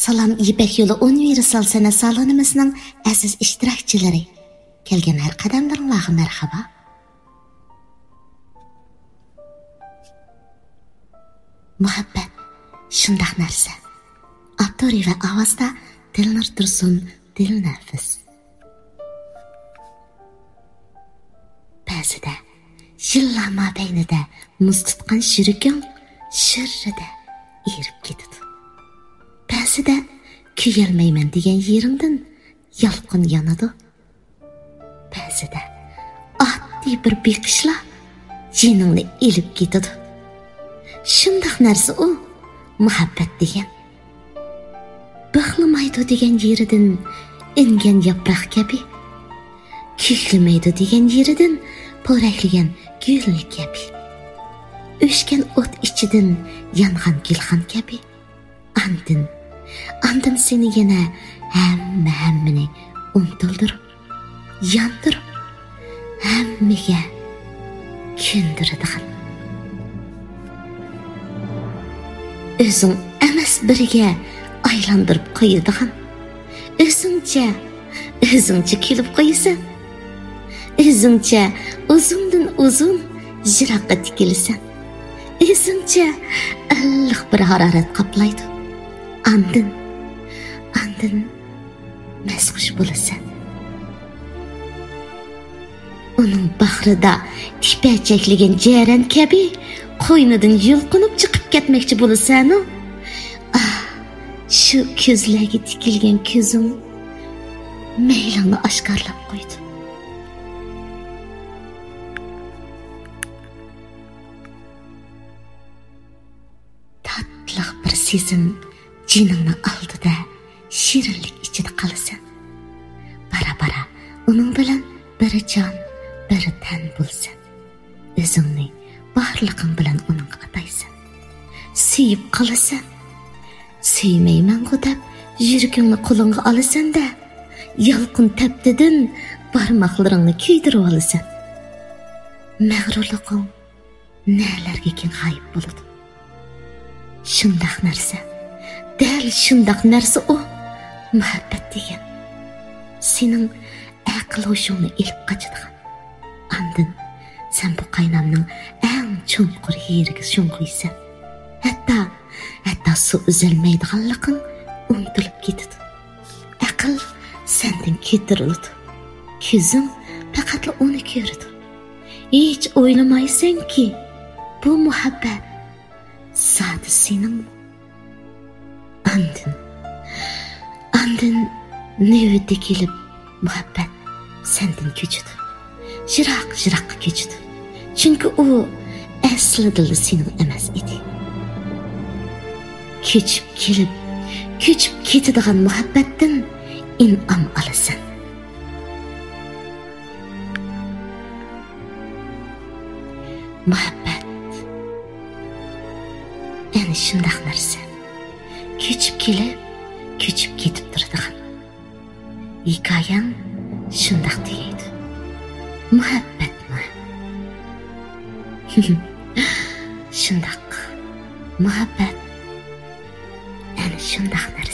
Salam İpek Yolu Universal Sanat Salonimizning aziz ishtirokchilari. Kelgan har qadamlaringizga marhaba. Muhabbat shundoq narsa. Avtori va ovozda Dilnur Tursun, Dilnafis. Ba'zida yillar mobaynida muz tutgan shiriking shirrida erib ketadi. Ba'zida kuyalmayman degan yerimdan yalqin yanadi. Ba'zida oddiy bir beqishla jiningni elib ketadi. Shundoq narsa u muhabbat degan. Bixlamaydi degan yeridan ingan yaproq kabi, kuylamaydi degan yeridan po'raklagan gul kabi, o'shgan o't ichidan yongan gulxan kabi. Andin seni yana hammani unutildirib, yondirib, hammaga ko'ndiradigan. O'zing emas biriga aylantirib qo'yadigan. O'zingcha kelib qo'yasan. O'zingcha uzundan uzun jiroqqa tikilsan. O'zingcha illiq bir harorat qoplaydi. Andin masxush bo'lasan. Uning bag'rida tipachaklagan jaran kabi qo'ynidan yulqinib chiqib ketmoqchi bo'lasan. Shu ko'zlarga tikilgan ko'zim maylingni oshkorlab qo'ydi. Tatliq bir sezim jiningni oldida shirinlik ichida qolasan. Bara uning bilan biri jon, biri tan bo'lsan. O'zingni borlig'ing bilan uning ataysan. Suyib qolasan. Suymayman-ku deb yuragingni qo'lingga olasan-da, yalqin tapdidan barmoqlaringni kuydirib olasan. Mag'rurliging nalarga keng g'oyib bo'ladi. Shundoq narsa, dal shundoq narsa u muhabbat degan. Sening aql hoshingni ilib qochadigan. Andin sen bu qaynamning eng cho'nqur yeriga sho'ng'iysan. Hatta suv uzilmaydiganliging unutilib ketadi. Aql sendan ketiriladi. Ko'zing faqat uni ko'radi. Hech o'ylamaysanki bu muhabbat zoti sening. Andin navbatda kelib muhabbat sendan ko'chadi. Jiroqqa ko'chadi. Chunki u aslida sening emas edi. Ko'chib ketadigan muhabbatdan in'om olasan. Muhabbat ana shundoq narsa. Ko'chib ketib turadigan. Hikoyam shundoq deydi. Muhabbatmi? Shundoq. Muhabbat ana shundoq narsa.